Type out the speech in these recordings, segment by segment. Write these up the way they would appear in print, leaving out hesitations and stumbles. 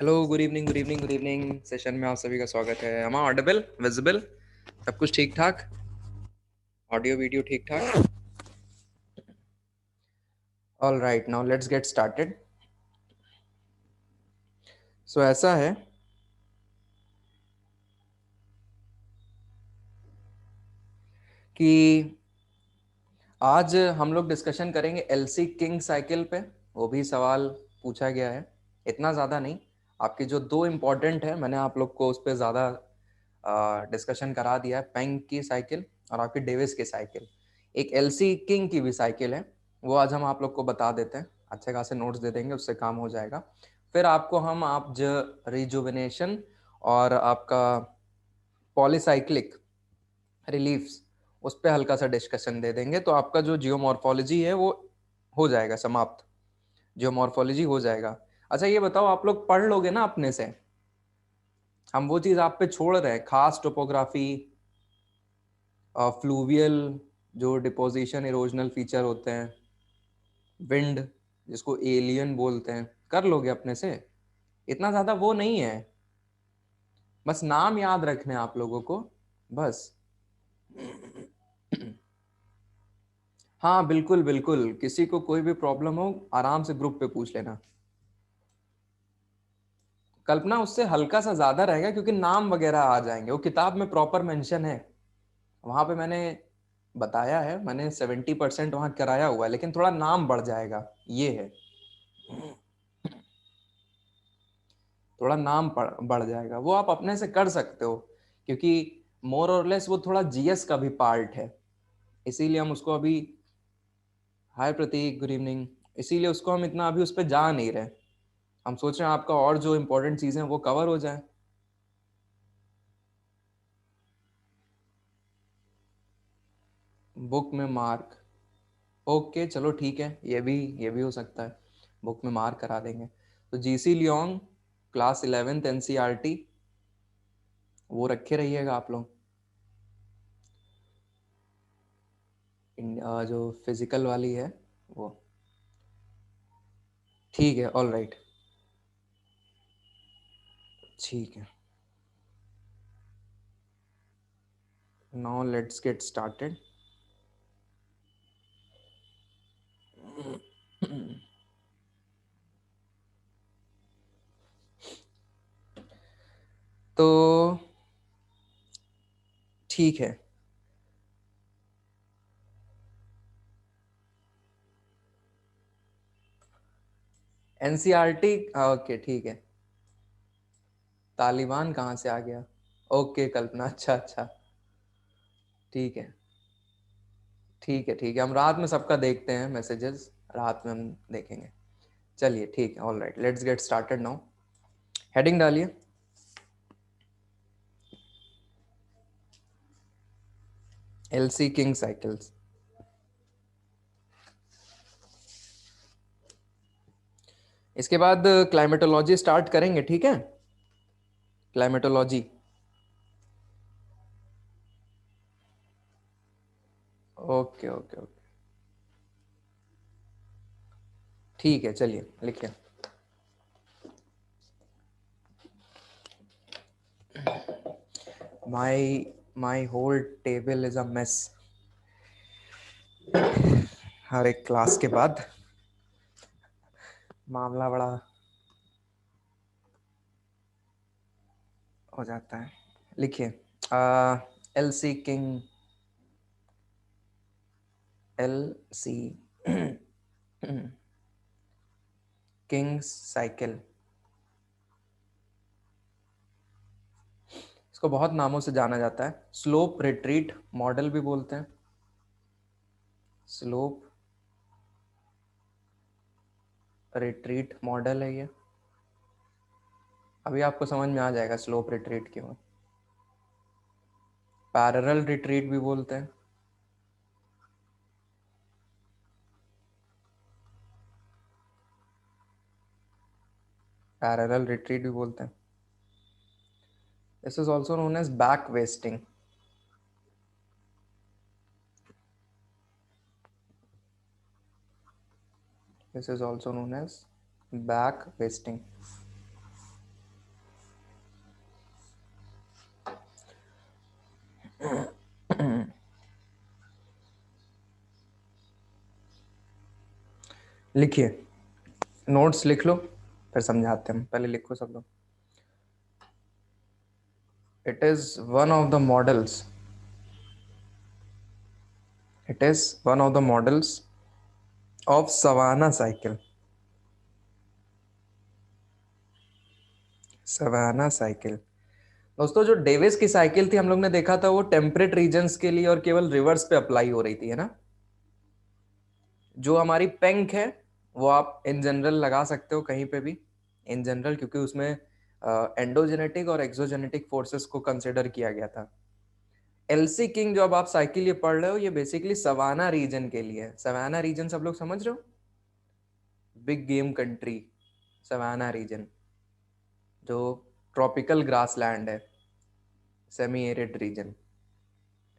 Hello, good evening, good evening, good evening. Session में आप सभी का स्वागत है। एम आई ऑडिबल, विजिबल, सब कुछ ठीक ठाक? ऑडियो वीडियो ठीक ठाक? All right, now let's get started. So ऐसा है कि आज हम लोग डिस्कशन करेंगे एलसी किंग साइकिल पे। वो भी सवाल पूछा गया है, इतना ज़्यादा नहीं। आपकी जो दो इम्पोर्टेंट है, मैंने आप लोग को उस पर ज़्यादा डिस्कशन करा दिया है। पेंग की साइकिल और आपकी डेविस की साइकिल। एक एलसी किंग की भी साइकिल है, वो आज हम आप लोग को बता देते हैं। अच्छे खासे नोट्स दे देंगे, उससे काम हो जाएगा। फिर आपको हम आप जो रिजुविनेशन और आपका पॉलीसाइक्लिक रिलीफ्स, उस पर हल्का सा डिस्कशन दे देंगे, तो आपका जो जियोमॉर्फोलॉजी है वो हो जाएगा समाप्त। जियोमॉर्फोलॉजी हो जाएगा। अच्छा ये बताओ, आप लोग पढ़ लोगे ना अपने से? हम वो चीज़ आप पे छोड़ रहे हैं, खास टोपोग्राफी, फ्लूवियल जो डिपोजिशन इरोजनल फीचर होते हैं, विंड जिसको एलियन बोलते हैं, कर लोगे अपने से? इतना ज़्यादा वो नहीं है, बस नाम याद रखने हैं आप लोगों को, बस। हाँ बिल्कुल बिल्कुल, किसी को कोई भी प्रॉब्लम हो आराम से ग्रुप पे पूछ लेना। कल्पना उससे हल्का सा ज्यादा रहेगा क्योंकि नाम वगैरह आ जाएंगे, वो किताब में प्रॉपर मेंशन है। वहां पे मैंने बताया है, मैंने 70% वहां कराया हुआ है, लेकिन थोड़ा नाम बढ़ जाएगा, ये है। थोड़ा नाम बढ़ जाएगा, वो आप अपने से कर सकते हो, क्योंकि मोर और लेस वो थोड़ा जीएस का भी पार्ट है। इसीलिए हम उसको अभी, हाय प्रतीक, गुड इवनिंग। इसीलिए उसको हम इतना अभी उस पर जा नहीं रहे। हम सोच रहे हैं आपका और जो इंपॉर्टेंट चीजें हैं वो कवर हो जाए। बुक में मार्क, ओके चलो ठीक है, ये भी हो सकता है। बुक में मार्क करा देंगे। तो GC Leong class 11th NCERT, वो रखे रहिएगा आप लोग। जो फिजिकल वाली है वो, ठीक है, ऑल राइट, ठीक है। Now let's get started. तो ठीक है, एनसीईआरटी, ओके ठीक है। तालिबान कहाँ से आ गया? ओके कल्पना, अच्छा अच्छा, ठीक है ठीक है ठीक है। हम रात में सबका देखते हैं मैसेजेस, रात में हम देखेंगे। चलिए ठीक है, all right, let's get started now. Heading डालिए। L C King cycles. इसके बाद क्लाइमेटोलॉजी स्टार्ट करेंगे, ठीक है? क्लाइमेटोलॉजी, ओके ओके ओके, ठीक है, चलिए लिखिए। My my whole table is a mess. हर एक क्लास के बाद मामला बड़ा हो जाता है। लिखिए, L C king, L C kings cycle. इसको बहुत नामों से जाना जाता है। स्लोप रिट्रीट मॉडल भी बोलते हैं, स्लोप रिट्रीट मॉडल है ये। अभी आपको समझ में आ जाएगा स्लोप रिट्रीट क्यों है। पैरेलल रिट्रीट भी बोलते हैं, पैरेलल रिट्रीट भी बोलते हैं। This is also known as back wasting. This is also known as back wasting. लिखिए, नोट्स लिख लो, फिर समझाते हैं। पहले लिखो सब लोग। It is one of the models, it is one of the models of savanna cycle, savanna cycle. दोस्तों जो डेविस की साइकिल थी हम लोग ने देखा था, वो टेम्परेट रीजन्स के लिए और केवल रिवर्स पे अप्लाई हो रही थी, है ना। जो हमारी पेंक है वो आप इन जनरल लगा सकते हो कहीं पे भी, इन जनरल, क्योंकि उसमें एंडोजेनेटिक और एक्सोजेनेटिक फोर्सेस को कंसिडर किया गया था। एलसी किंग जो अब आप साइकिल ये पढ़ रहे हो, ये बेसिकली सवाना रीजन के लिए है। सवाना रीजन सब लोग समझ रहे हो, big game country, savanna region जो ट्रॉपिकल ग्रासलैंड है, semi arid region,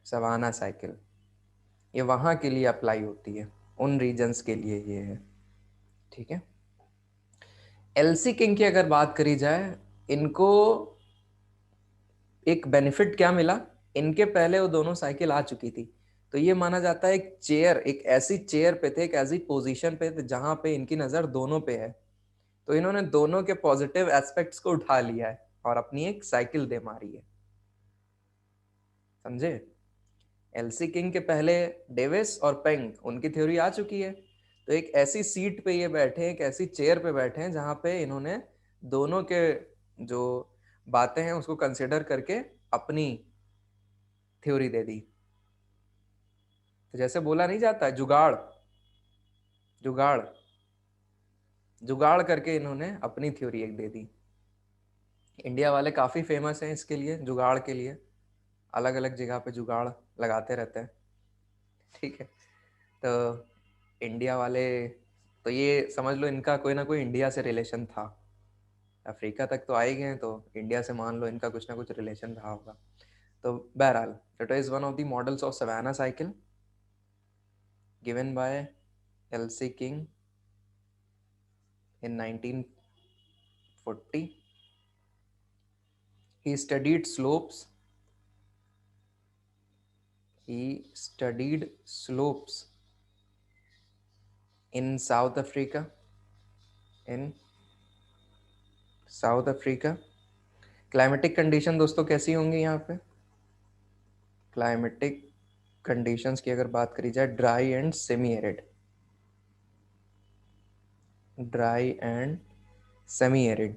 savanna cycle, ये वहां के लिए अप्लाई होती है, उन रीजन्स के लिए ये है, ठीक है। एलसी किंग की अगर बात करी जाए, इनको एक बेनिफिट क्या मिला, इनके पहले वो दोनों साइकिल आ चुकी थी, तो ये माना जाता है एक चेयर, एक ऐसी चेयर पे थे, एक ऐसी पोजीशन पे थे जहां पे इनकी नजर दोनों पे है, तो इन्होंने दोनों के पॉजिटिव एस्पेक्ट्स को उठा लिया है और अपनी एक साइकिल दे मारी है, समझे। एलसी किंग के पहले डेविस और पेंग, उनकी थ्योरी आ चुकी है, तो एक ऐसी सीट पे ये बैठे, एक ऐसी चेयर पे बैठे हैं जहां पे इन्होंने दोनों के जो बातें हैं उसको कंसिडर करके अपनी थ्योरी दे दी। तो जैसे बोला नहीं जाता है, जुगाड़, जुगाड़, जुगाड़ करके इन्होंने अपनी थ्योरी एक दे दी। इंडिया वाले काफी फेमस हैं इसके लिए, जुगाड़ के लिए, अलग अलग जगह पे जुगाड़ लगाते रहते हैं, ठीक है। तो इंडिया वाले, तो ये समझ लो इनका कोई ना कोई इंडिया से रिलेशन था, अफ्रीका तक तो आए गए हैं, तो इंडिया से मान लो इनका कुछ ना कुछ रिलेशन रहा होगा। तो बहरहाल, it is one of the models of savanna cycle given by L C King in 1940. He studied slopes. He studied slopes in South Africa. In South Africa. Climatic condition दोस्तों कैसी होंगी यहाँ पे, क्लाइमेटिक कंडीशंस की अगर बात करी जाए, dry and semi arid, dry and semi arid.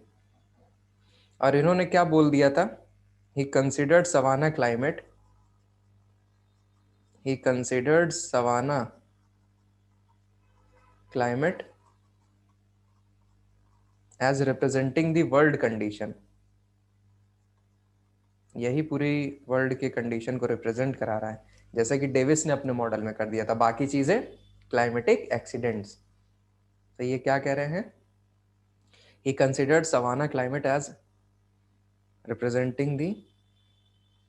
और इन्होंने क्या बोल दिया था, he considered savanna climate, he considered savanna climate as representing the world condition, यही पूरी वर्ल्ड के कंडीशन को रिप्रेजेंट करा रहा है, जैसा कि डेविस ने अपने मॉडल में कर दिया था, बाकी चीजें क्लाइमेटिक एक्सीडेंट्स। तो ये क्या कह रहे हैं, he considered savanna climate as representing the,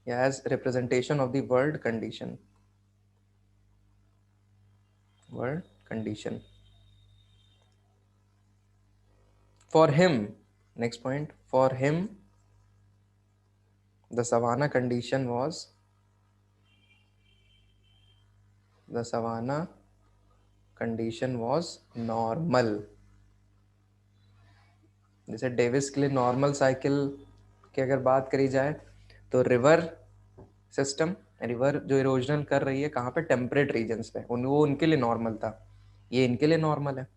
as representation of the world condition, world condition for him. Next point, for him the savanna condition was, the savanna condition was normal. जैसे Davis के लिए normal cycle की अगर बात करी जाए, तो river system, river जो इरोजन कर रही है कहाँ पे, टेम्परेट रीजन्स पे, वो उनके लिए नॉर्मल था, ये इनके लिए नॉर्मल है।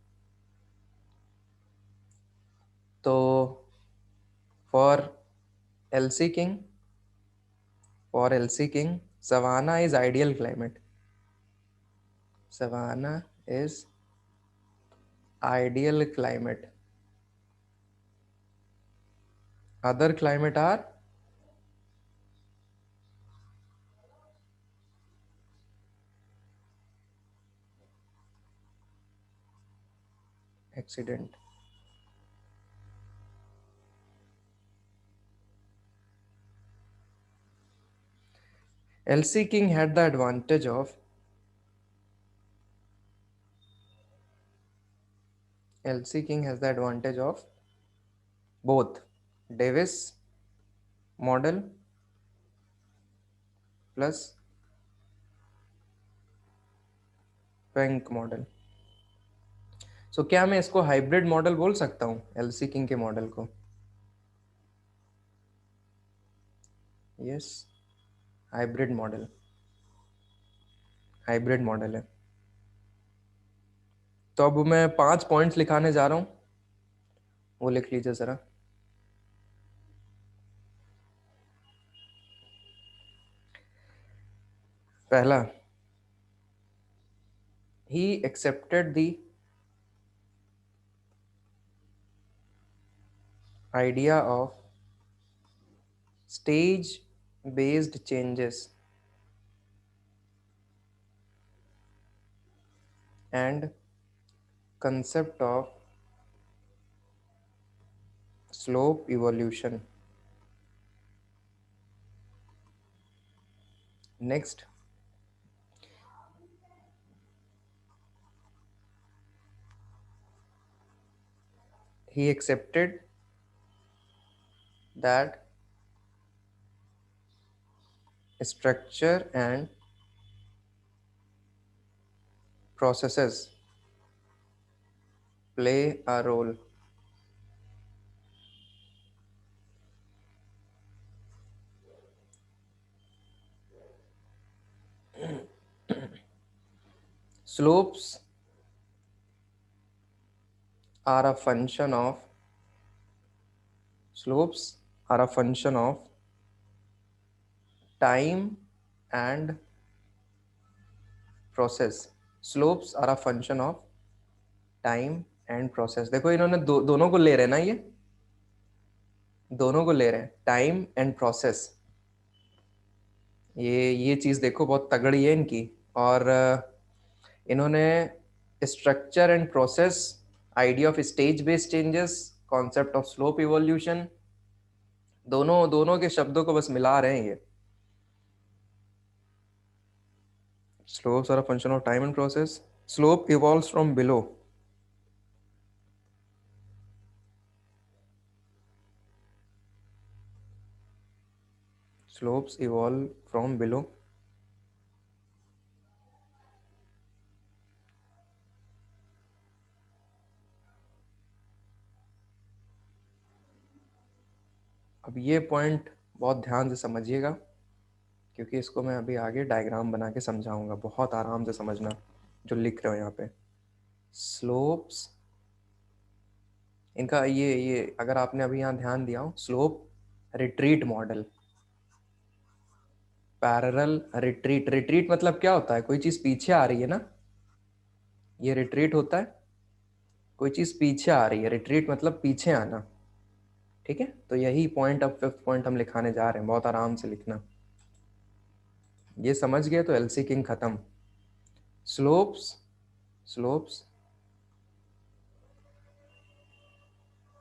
तो for L C King, for L C King savanna is ideal climate, savanna is ideal climate, other climate are accident. L C King had the advantage of, L C King has the advantage of both Davis model plus Penck model. So क्या मैं इसको hybrid model बोल सकता हूँ, L C King के model को? Yes, hybrid model, hybrid model है। तो अब मैं 5 पॉइंट्स लिखाने जा रहा हूँ, वो लिख लीजिए जरा। पहला, he accepted the idea of stage based changes and concept of slope evolution. Next, he accepted that structure and processes play a role. Slopes are a function of slopes are a function of time and process. Slopes are a function of time and process. देखो इन्होंने दोनों को ले रहे हैं ना, ये दोनों को ले रहे हैं, टाइम एंड प्रोसेस। ये चीज देखो बहुत तगड़ी है इनकी। और इन्होंने structure and process, idea of stage based changes, concept of slope evolution, दोनों दोनों के शब्दों को बस मिला रहे हैं ये। Slopes are a function of time and process, slope evolves from below. Slopes evolve from below. अब ये पॉइंट बहुत ध्यान से समझिएगा, क्योंकि इसको मैं अभी आगे डायग्राम बना के समझाऊंगा। बहुत आराम से समझना जो लिख रहे हो यहाँ पे। स्लोप्स, इनका ये अगर आपने अभी यहाँ ध्यान दिया हो, slope retreat model, parallel retreat. Retreat मतलब क्या होता है? कोई चीज पीछे आ रही है ना, ये रिट्रीट होता है। कोई चीज पीछे आ रही है, रिट्रीट मतलब पीछे आना। ठीक है, तो यही पॉइंट, अब 5th पॉइंट हम लिखाने जा रहे हैं, बहुत आराम से लिखना। ये समझ गए तो एलसी किंग खत्म। Slopes slopes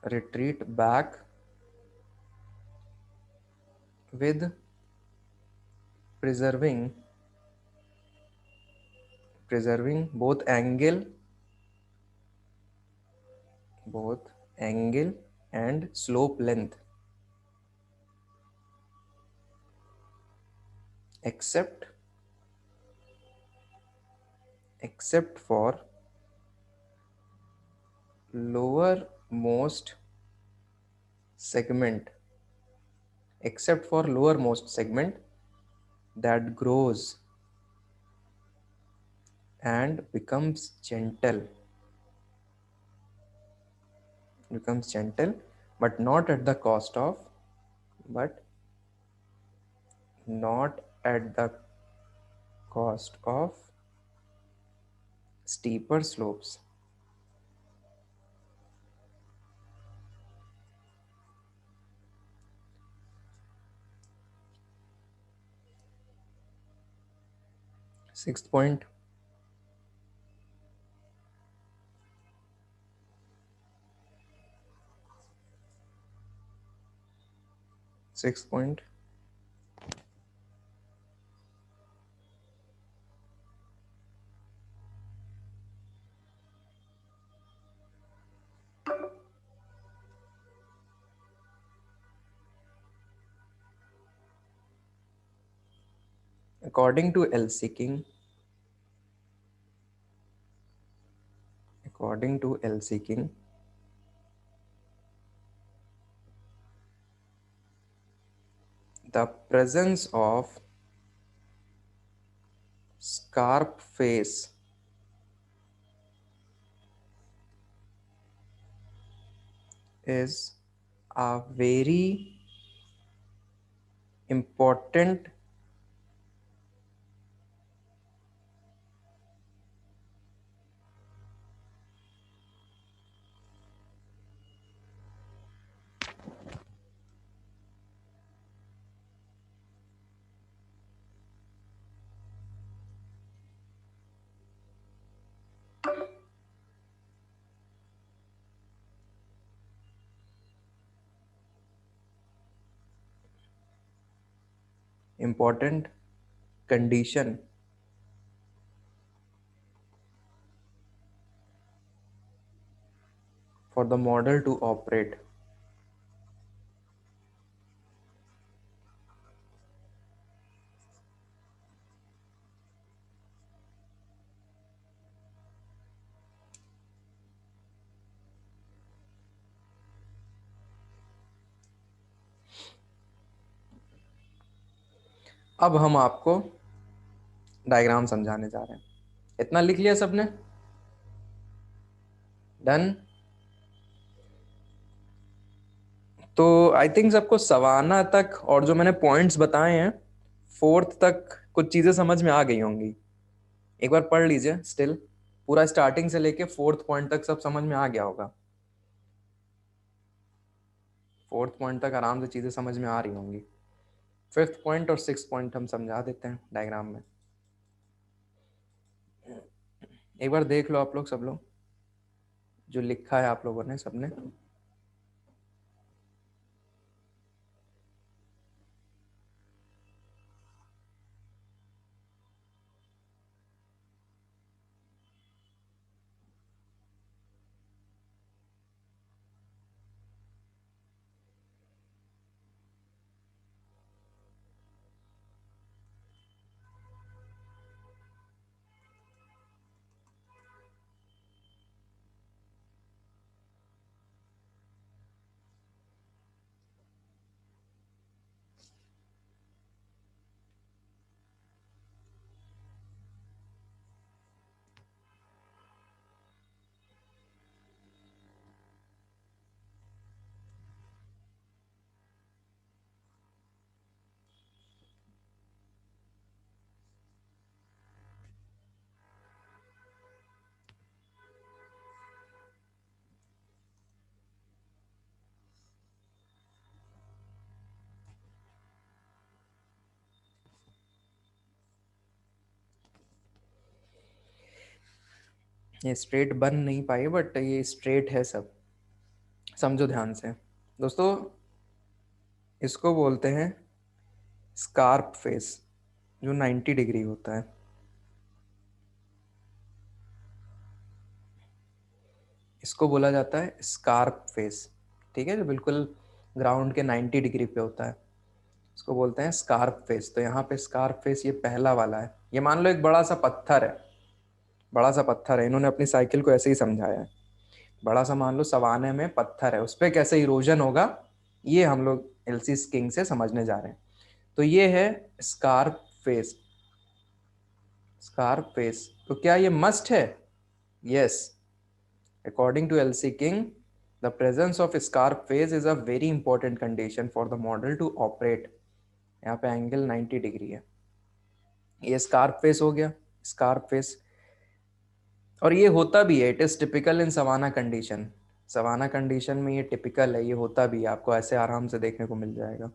retreat back with preserving both angle and slope length, except for lowermost segment, that grows and becomes gentle, but not at the cost of but not at the cost of steeper slopes. 6th point, according to LC King, according to LC King, the presence of scarp face is a very important condition for the model to operate. अब हम आपको diagram समझाने जा रहे हैं। इतना लिख लिया सबने? डन। तो आई थिंक सबको सवाना तक और जो मैंने पॉइंट्स बताए हैं फोर्थ तक कुछ चीजें समझ में आ गई होंगी। एक बार पढ़ लीजिए। स्टिल पूरा स्टार्टिंग से लेके फोर्थ पॉइंट तक सब समझ में आ गया होगा। फोर्थ पॉइंट तक आराम से चीजें समझ में आ रही होंगी। फिफ्थ पॉइंट और सिक्स पॉइंट हम समझा देते हैं डायग्राम में। एक बार देख लो आप लोग, सब लोग जो लिखा है आप लोगों ने सबने। ये स्ट्रेट बन नहीं पाए बट ये स्ट्रेट है सब। समझो ध्यान से दोस्तों। इसको बोलते हैं स्कार्प फेस, जो 90 डिग्री होता है। इसको बोला जाता है स्कार्प फेस। ठीक है, जो बिल्कुल ग्राउंड के 90 डिग्री पे होता है, इसको बोलते हैं स्कार्प फेस। तो यहाँ पे स्कार्प फेस ये पहला वाला है। ये मान लो एक बड़ा सा पत्थर है, बड़ा सा पत्थर है। इन्होंने अपनी साइकिल को ऐसे ही समझाया है। बड़ा सा मान लो सवाने में पत्थर है, उस पर कैसे इरोजन होगा ये हम लोग एलसी किंग से समझने जा रहे हैं। तो ये है स्कार्प फेस। स्कार्प फेस तो क्या ये मस्ट है? Yes. According to LC King, the presence of scarp phase is a very important condition for the model to operate. यहाँ पे एंगल 90 डिग्री है। ये स्कार्प फेस हो गया, स्कार्प फेस। और ये होता भी है, it is typical in savanna condition. Savanna condition में ये टिपिकल है, ये होता भी है, आपको ऐसे आराम से देखने को मिल जाएगा।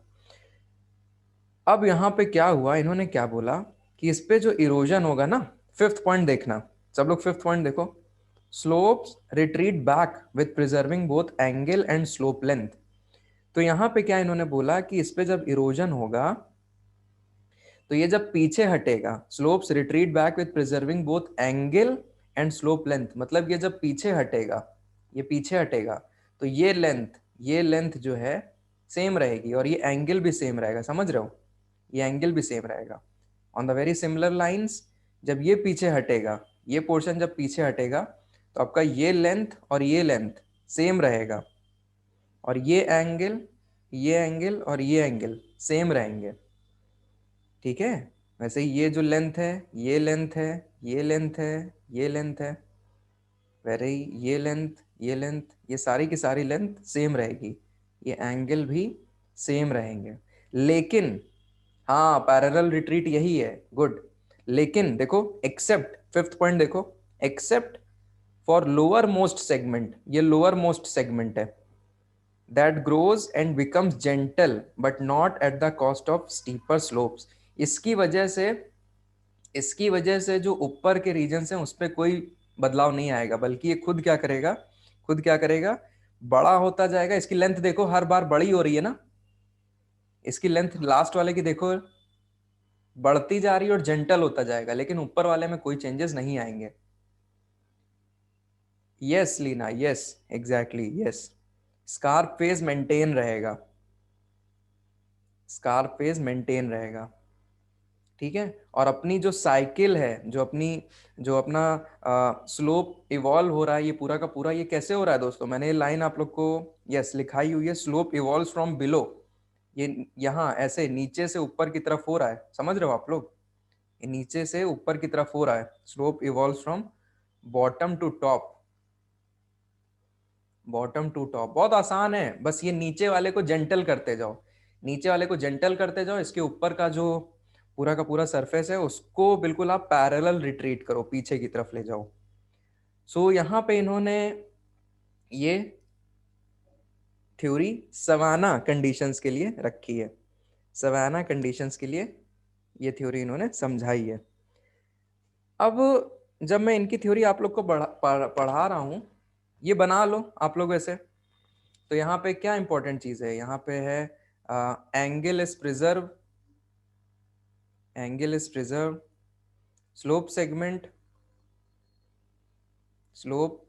अब यहाँ पे क्या हुआ, इन्होंने क्या बोला कि इस पे जो इरोजन होगा ना, फिफ्थ पॉइंट देखना सब लोग, फिफ्थ पॉइंट देखो। Slopes retreat back with preserving both angle and slope length. तो यहाँ पे क्या इन्होंने बोला कि इस पे जब इरोजन होगा तो ये जब पीछे हटेगा, slopes retreat back with preserving both angle and slope length, मतलब ये जब पीछे हटेगा, ये पीछे हटेगा तो ये लेंथ जो है सेम रहेगी और ये एंगल भी सेम रहेगा। समझ रहे हो? ये एंगल भी सेम रहेगा। On the very similar lines, जब ये पीछे हटेगा, ये पोर्शन जब पीछे हटेगा तो आपका ये लेंथ और ये लेंथ सेम रहेगा, और ये एंगल और ये एंगल सेम रहेंगे। ठीक है, वैसे ही ये जो लेंथ है, ये लेंथ है, ये लेंथ है, ये लेंथ है, वैसे ही ये लेंथ, ये सारी की सारी लेंथ सेम रहेगी, ये एंगल भी सेम रहेंगे। लेकिन हाँ, पैरेलल रिट्रीट यही है, गुड। लेकिन देखो, एक्सेप्ट, फिफ्थ पॉइंट देखो, except for lower most segment, ये लोअर मोस्ट सेगमेंट है, that grows and becomes gentle but not at the cost of steeper slopes. इसकी वजह से इसकी वजह से जो ऊपर के रीजन है उस पर कोई बदलाव नहीं आएगा, बल्कि ये खुद क्या करेगा, खुद क्या करेगा, बड़ा होता जाएगा। इसकी लेंथ देखो हर बार बड़ी हो रही है ना, इसकी लेंथ लास्ट वाले की देखो बढ़ती जा रही है और जेंटल होता जाएगा, लेकिन ऊपर वाले में कोई चेंजेस नहीं आएंगे। Yes Leena, yes, exactly, yes. Scarp face maintain रहेगा, स्कार्प फेज मेंटेन रहेगा। ठीक है, और अपनी जो साइकिल है, जो अपना स्लोप इवॉल्व हो रहा है, ये पूरा का पूरा, ये कैसे हो रहा है दोस्तों? मैंने ये लाइन आप लोग को यस लिखाई हुई है, स्लोप इवॉल्व फ्रॉम बिलो। ये यहाँ ऐसे नीचे से ऊपर की तरफ हो रहा है, समझ रहे हो आप लोग? ये नीचे से ऊपर की तरफ हो रहा है, slope evolve from bottom to top, bottom to top. बहुत आसान है, बस ये नीचे वाले को जेंटल करते जाओ, नीचे वाले को जेंटल करते जाओ, इसके ऊपर का जो पूरा का पूरा सरफेस है उसको बिल्कुल आप पैरेलल रिट्रीट करो, पीछे की तरफ ले जाओ। सो यहाँ पे इन्होंने ये थ्योरी सवाना कंडीशंस के लिए रखी है, सवाना कंडीशंस के लिए ये थ्योरी इन्होंने समझाई है। अब जब मैं इनकी थ्योरी आप लोग को पढ़ा रहा हूँ, ये बना लो आप लोग ऐसे। तो यहाँ पे क्या इंपॉर्टेंट चीज है, यहाँ पे है angle is preserve, angle is preserve, slope segment, slope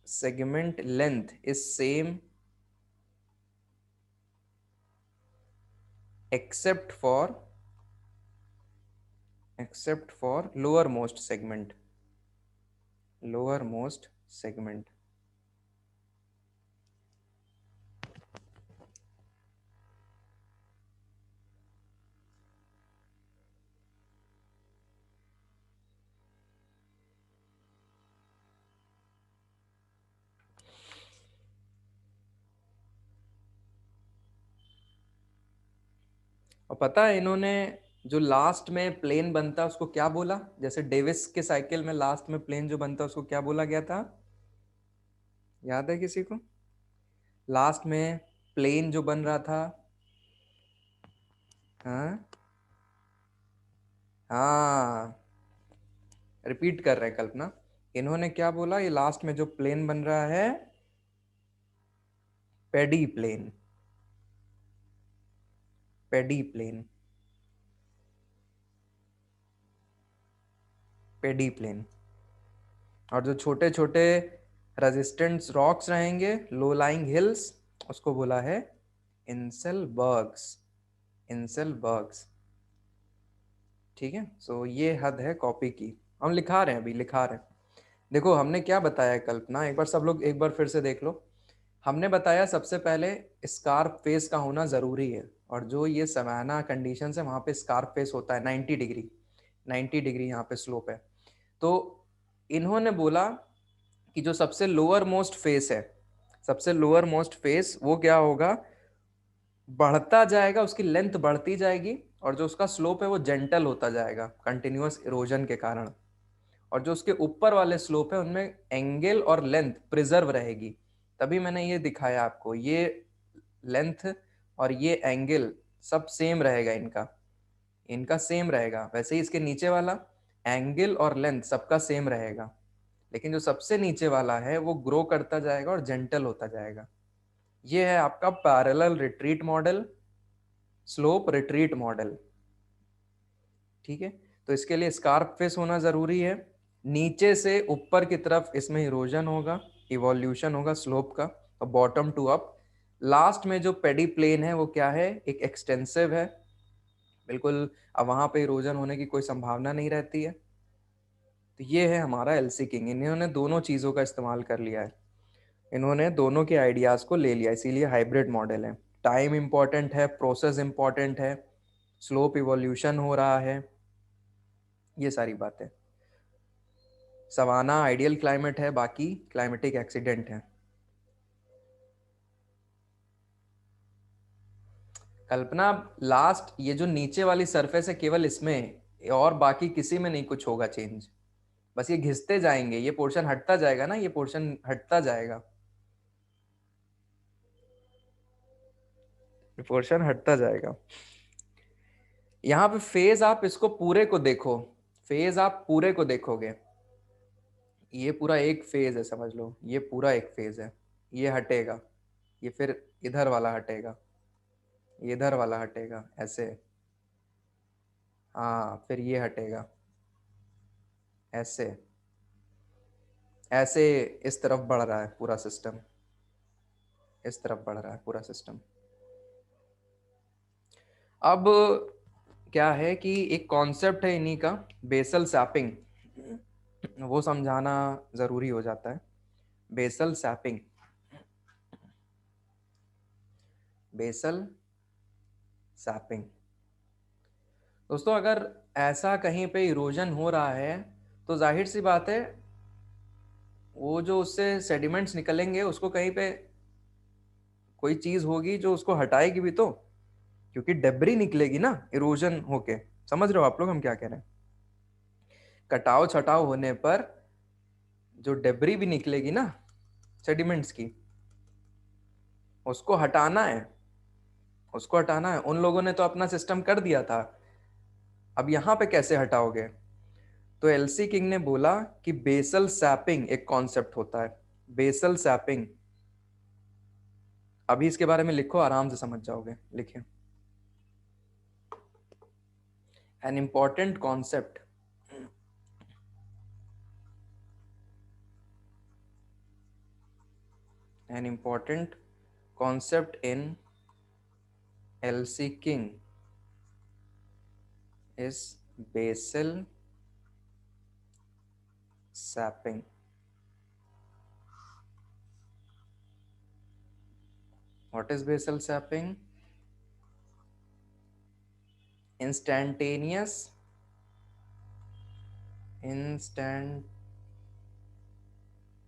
segment length is same except for lower most segment, lower most segment। और पता है इन्होंने जो लास्ट में प्लेन बनता है उसको क्या बोला? जैसे डेविस के साइकिल में लास्ट में प्लेन जो बनता है उसको क्या बोला गया था, याद है किसी को? लास्ट में प्लेन जो बन रहा था, हाँ हाँ, रिपीट कर रहे हैं कल्पना, इन्होंने क्या बोला, ये लास्ट में जो प्लेन बन रहा है, पेडी प्लेन, पेडी प्लेन, पेडी प्लेन। और जो छोटे छोटे रेजिस्टेंस रॉक्स रहेंगे, लो लाइंग हिल्स, उसको बोला है इंसेलबर्ग्स, इंसेलबर्ग्स। ठीक है, सो ये हद है कॉपी की, हम लिखा रहे हैं, अभी लिखा रहे हैं। देखो हमने क्या बताया है कल्पना, एक बार सब लोग एक बार फिर से देख लो। हमने बताया सबसे पहले स्कार्प फेस का होना जरूरी है, और जो ये सवाना कंडीशन है वहां पे स्कार्प फेस होता है 90 डिग्री, 90 डिग्री यहाँ पे स्लोप है। तो इन्होंने बोला कि जो सबसे लोअर मोस्ट फेस है, सबसे लोअर मोस्ट फेस वो क्या होगा, बढ़ता जाएगा, उसकी लेंथ बढ़ती जाएगी, और जो उसका स्लोप है वो जेंटल होता जाएगा कंटिन्यूअस इरोजन के कारण। और जो उसके ऊपर वाले स्लोप है उनमें एंगल और लेंथ प्रिजर्व रहेगी। तभी मैंने ये दिखाया आपको, ये लेंथ और ये एंगल सब सेम रहेगा, इनका इनका सेम रहेगा। वैसे ही इसके नीचे वाला एंगल और लेंथ सबका सेम रहेगा, लेकिन जो सबसे नीचे वाला है वो ग्रो करता जाएगा और जेंटल होता जाएगा। ये है आपका parallel retreat model, slope retreat model. ठीक है, तो इसके लिए स्कार्प फेस होना जरूरी है, नीचे से ऊपर की तरफ इसमें इरोजन होगा, इवोल्यूशन होगा स्लोप का, और बॉटम टू अप। लास्ट में जो पेडी प्लेन है वो क्या है, एक एक्सटेंसिव है, बिल्कुल अब वहां पे इरोजन होने की कोई संभावना नहीं रहती है। तो ये है हमारा एलसी किंग। इन्होंने दोनों चीज़ों का इस्तेमाल कर लिया है, इन्होंने दोनों के आइडियाज़ को ले लिया, इसीलिए हाइब्रिड मॉडल है। टाइम इंपॉर्टेंट है, प्रोसेस इंपॉर्टेंट है, स्लोप इवोल्यूशन हो रहा है, ये सारी बातें। सवाना आइडियल क्लाइमेट है, बाकी क्लाइमेटिक एक्सीडेंट है। कल्पना, लास्ट ये जो नीचे वाली सरफेस है केवल इसमें, और बाकी किसी में नहीं कुछ होगा चेंज। बस ये घिसते जाएंगे, ये पोर्शन हटता जाएगा ना, ये पोर्शन हटता जाएगा, ये पोर्शन हटता जाएगा। यहाँ पे फेज आप इसको पूरे को देखो, फेज आप पूरे को देखोगे, ये पूरा एक फेज है समझ लो, ये पूरा एक फेज है। ये हटेगा, ये फिर इधर वाला हटेगा, ये इधर वाला हटेगा ऐसे, हाँ फिर ये हटेगा ऐसे, ऐसे इस तरफ बढ़ रहा है पूरा सिस्टम, इस तरफ बढ़ रहा है पूरा सिस्टम। अब क्या है कि एक कॉन्सेप्ट है इन्हीं का, बेसल सैपिंग, वो समझाना जरूरी हो जाता है। Basal sapping, basal sapping. दोस्तों अगर ऐसा कहीं पे इरोजन हो रहा है तो जाहिर सी बात है वो जो उससे सेडिमेंट्स निकलेंगे, उसको कहीं पे कोई चीज होगी जो उसको हटाएगी भी तो, क्योंकि डेब्री निकलेगी ना इरोजन होके। समझ रहे हो आप लोग हम क्या कह रहे हैं? कटाव छटाव होने पर जो डेब्री भी निकलेगी ना सेडिमेंट्स की, उसको हटाना है, उसको हटाना है। उन लोगों ने तो अपना सिस्टम कर दिया था, अब यहां पे कैसे हटाओगे? तो एलसी किंग ने बोला कि बेसल सैपिंग एक कॉन्सेप्ट होता है, बेसल सैपिंग। अभी इसके बारे में लिखो, आराम से समझ जाओगे, लिखिए। An important concept, an important concept in LC King is basal sapping. What is basal sapping? Instantaneous,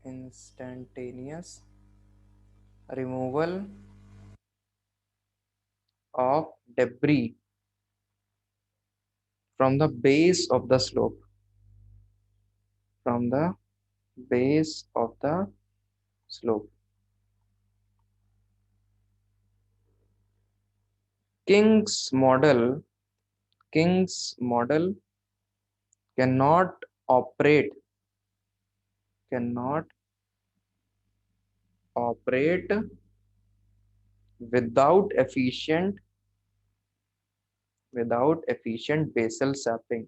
instantaneous removal of debris from the base of the slope, from the base of the slope. King's model, King's model cannot operate, cannot operate without efficient, without efficient basal sapping.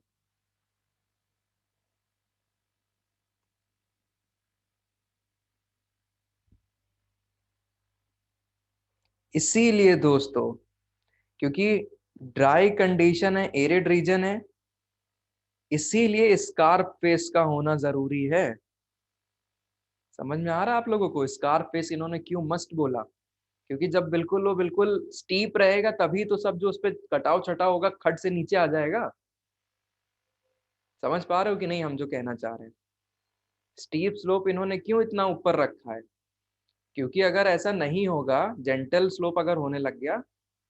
इसीलिए दोस्तों, क्योंकि dry condition है, arid region है, इसीलिए scarf face का होना जरूरी है। समझ में आ रहा है आप लोगों को स्कार्प फेस इन्होंने क्यों मस्ट बोला? क्योंकि जब बिल्कुल वो बिल्कुल स्टीप रहेगा तभी तो सब जो उस पर कटाव छटाव होगा खड से नीचे आ जाएगा। समझ पा रहे हो कि नहीं हम जो कहना चाह रहे हैं? स्टीप स्लोप इन्होंने क्यों इतना ऊपर रखा है? क्योंकि अगर ऐसा नहीं होगा, जेंटल स्लोप अगर होने लग गया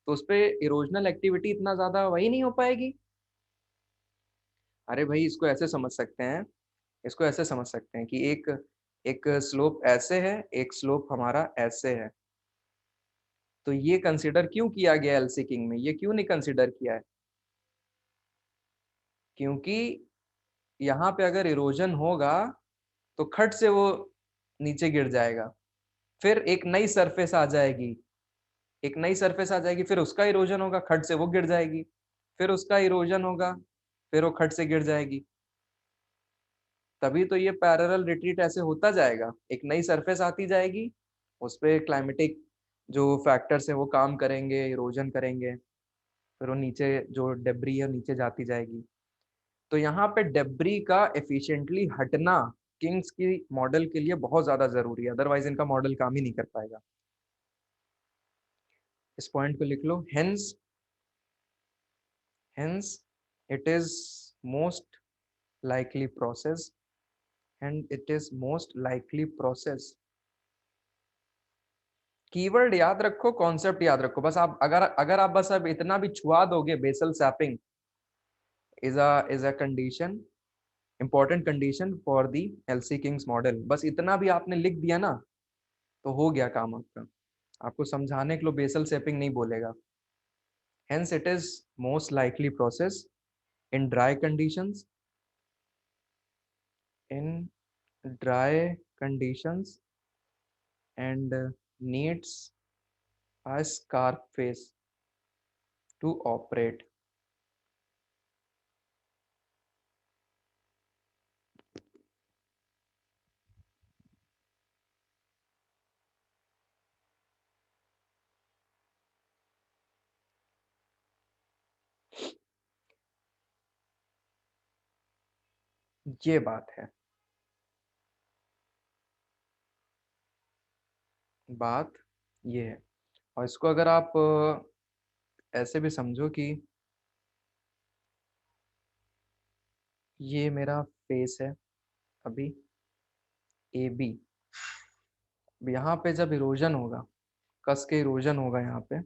तो उस पे इरोजनल एक्टिविटी इतना ज्यादा वही नहीं हो पाएगी। अरे भाई इसको ऐसे समझ सकते हैं, इसको ऐसे समझ सकते हैं कि एक एक स्लोप ऐसे है, एक स्लोप हमारा ऐसे है। तो ये कंसिडर क्यों किया गया एलसी किंग में, ये क्यों नहीं कंसिडर किया है? क्योंकि यहाँ पे अगर इरोजन होगा तो खट से वो नीचे गिर जाएगा, फिर एक नई सरफेस आ जाएगी, एक नई सरफेस आ जाएगी, फिर उसका इरोजन होगा, खट से वो गिर जाएगी, फिर उसका इरोजन होगा, फिर वो खट से गिर जाएगी। तभी तो ये पैरेलल रिट्रीट ऐसे होता जाएगा, एक नई सरफेस आती जाएगी, उस पे क्लाइमेटिक जो फैक्टर्स है वो काम करेंगे, इरोजन करेंगे, फिर वो नीचे जो डेब्री है नीचे जाती जाएगी। तो यहाँ पे डेब्री का एफिशिएंटली हटना किंग्स की मॉडल के लिए बहुत ज्यादा जरूरी है, अदरवाइज इनका मॉडल काम ही नहीं कर पाएगा। इस पॉइंट को लिख लो। Hence hence it is most likely process and it is most likely process। Keyword याद रखो, कॉन्सेप्ट याद रखो, बस आप अगर अगर आप बस अब इतना भी छुआ दोगे, basal sapping is a condition, important condition for the LC King's model, बस इतना भी आपने लिख दिया ना तो हो गया काम आपका। आपको समझाने के लिए बेसल सैपिंग नहीं बोलेगा। Hence it is most likely process in dry conditions, in dry conditions and needs a scarf face to operate। ये बात है, बात ये है। और इसको अगर आप ऐसे भी समझो कि ये मेरा फेस है अभी ए बी, यहाँ पे जब इरोजन होगा, कस के इरोजन होगा यहाँ पे,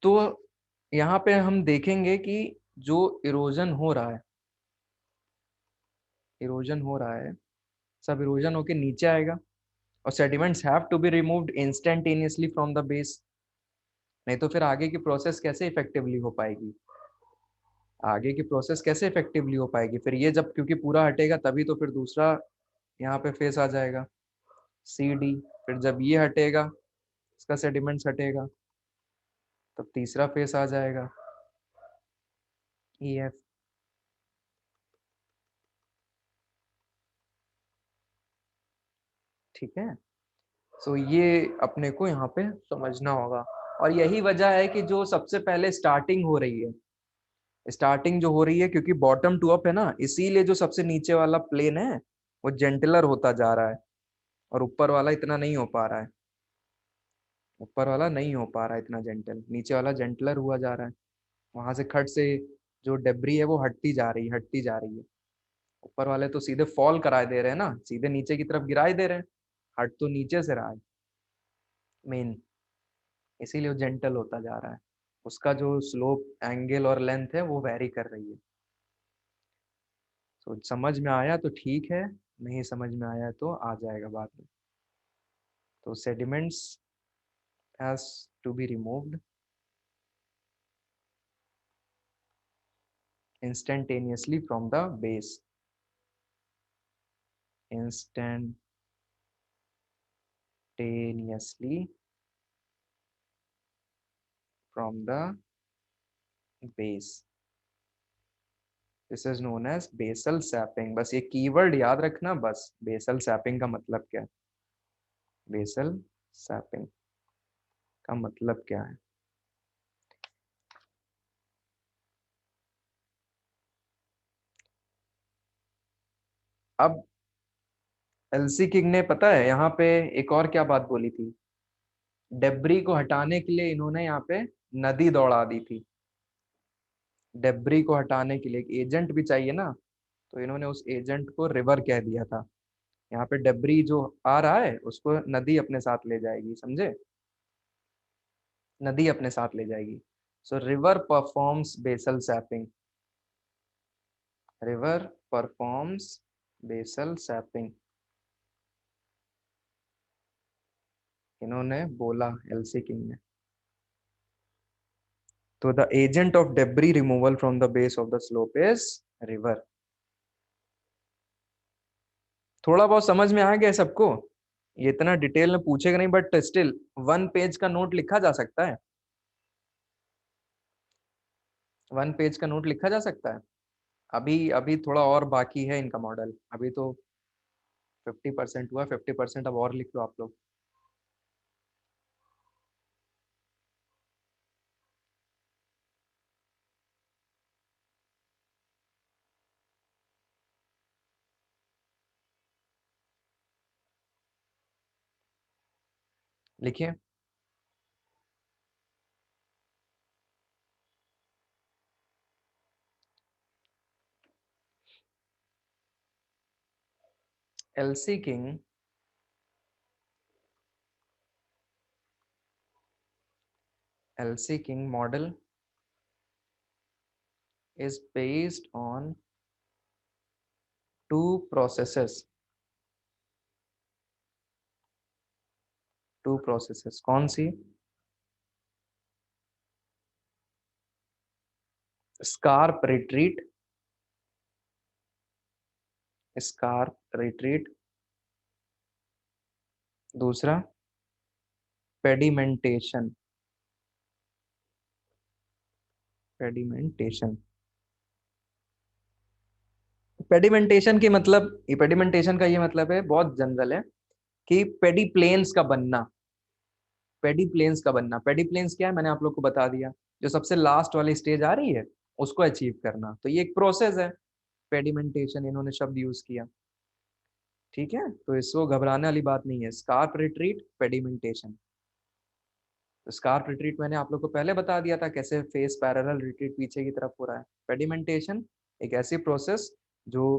तो यहाँ पे हम देखेंगे कि जो इरोजन हो रहा है, इरोजन हो रहा है, सब इरोजन होके नीचे आएगा और sediments have to be removed instantaneously from the base. नहीं तो फिर आगे की प्रोसेस कैसे इफेक्टिवली हो पाएगी, आगे की प्रोसेस कैसे इफेक्टिवली हो पाएगी फिर ये, जब क्योंकि पूरा हटेगा तभी तो फिर दूसरा यहाँ पे फेस आ जाएगा सी डी। फिर जब ये हटेगा, इसका सेडिमेंट्स हटेगा, तब तीसरा फेस आ जाएगा ई एफ। ठीक है, सो ये अपने को यहाँ पे समझना होगा। और यही वजह है कि जो सबसे पहले स्टार्टिंग हो रही है, स्टार्टिंग जो हो रही है क्योंकि बॉटम टू अप है ना, इसीलिए जो सबसे नीचे वाला प्लेन है वो जेंटलर होता जा रहा है और ऊपर वाला इतना नहीं हो पा रहा है, ऊपर वाला नहीं हो पा रहा है इतना जेंटल, नीचे वाला जेंटलर हुआ जा रहा है। वहां से खट से जो डेब्री है वो हटती जा रही है, हटती जा रही है। ऊपर वाले तो सीधे फॉल कराए दे रहे हैं ना, सीधे नीचे की तरफ गिराए दे रहे हैं, हट तो नीचे से रहा है मेन, इसीलिए वो जेंटल होता जा रहा है। उसका जो स्लोप एंगल और लेंथ है वो वेरी कर रही है। तो समझ में आया तो ठीक है, नहीं समझ में आया तो आ जाएगा बाद में। तो sediments has to be removed instantaneously from the base, instantaneously from the base, this is known as basal sapping। बस ये कीवर्ड याद रखना, बस बेसल सैपिंग का मतलब क्या है, बेसल सैपिंग का मतलब क्या है। अब एलसी किंग ने पता है यहाँ पे एक और क्या बात बोली थी, डेब्री को हटाने के लिए इन्होंने यहाँ पे नदी दौड़ा दी थी। डेब्री को हटाने के लिए एक एजेंट भी चाहिए ना, तो इन्होंने उस एजेंट को रिवर कह दिया था। यहाँ पे डेब्री जो आ रहा है उसको नदी अपने साथ ले जाएगी, समझे, नदी अपने साथ ले जाएगी। So river performs basal sapping, river performs basal sapping, इन्होंने बोला एलसी किंग ने। तो the agent of debris removal from the base of the slope is river. थोड़ा बहुत समझ में आ गया सबको, ये इतना डिटेल में पूछेगा नहीं, बट स्टिल 1 पेज का नोट लिखा जा सकता है, 1 पेज का नोट लिखा जा सकता है। अभी अभी थोड़ा और बाकी है इनका मॉडल, अभी तो 50% हुआ, 50% अब और लिख लो आप लोग। लिखिए। LC king model is based on two processes. कौन सी? स्कार्प रिट्रीट, दूसरा पेडिमेंटेशन। पेडिमेंटेशन की मतलब, ये पेडिमेंटेशन का ये मतलब है, बहुत जनरल है, कि पेडी प्लेन्स का बनना। पेडी प्लेन्स क्या है, मैंने आप लोग को बता दिया, जो सबसे लास्ट वाली स्टेज आ रही है उसको अचीव करना, तो ये एक प्रोसेस है। पेडिमेंटेशन इन्होंने शब्द यूज किया, ठीक है, तो इसको घबराने वाली बात नहीं है। Scarp retreat, pedimentation. तो स्कार्प रिट्रीट मैंने आप लोग को पहले बता दिया था, कैसे फेस पैरेलल रिट्रीट पीछे की तरफ हो रहा है। पेडिमेंटेशन एक ऐसी प्रोसेस जो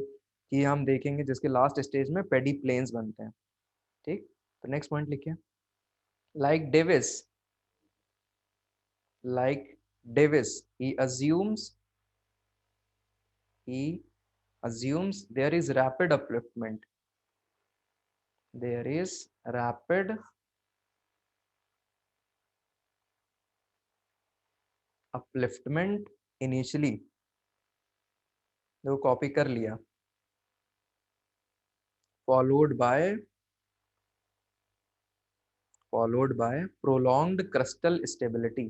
कि हम देखेंगे जिसके लास्ट स्टेज में पेडी प्लेन्स बनते हैं। ठीक, तो नेक्स्ट पॉइंट लिखिए। Like Davis, like Davis, he assumes there is rapid upliftment. There is rapid upliftment initially. देखो कॉपी कर लिया। followed by prolonged crustal stability.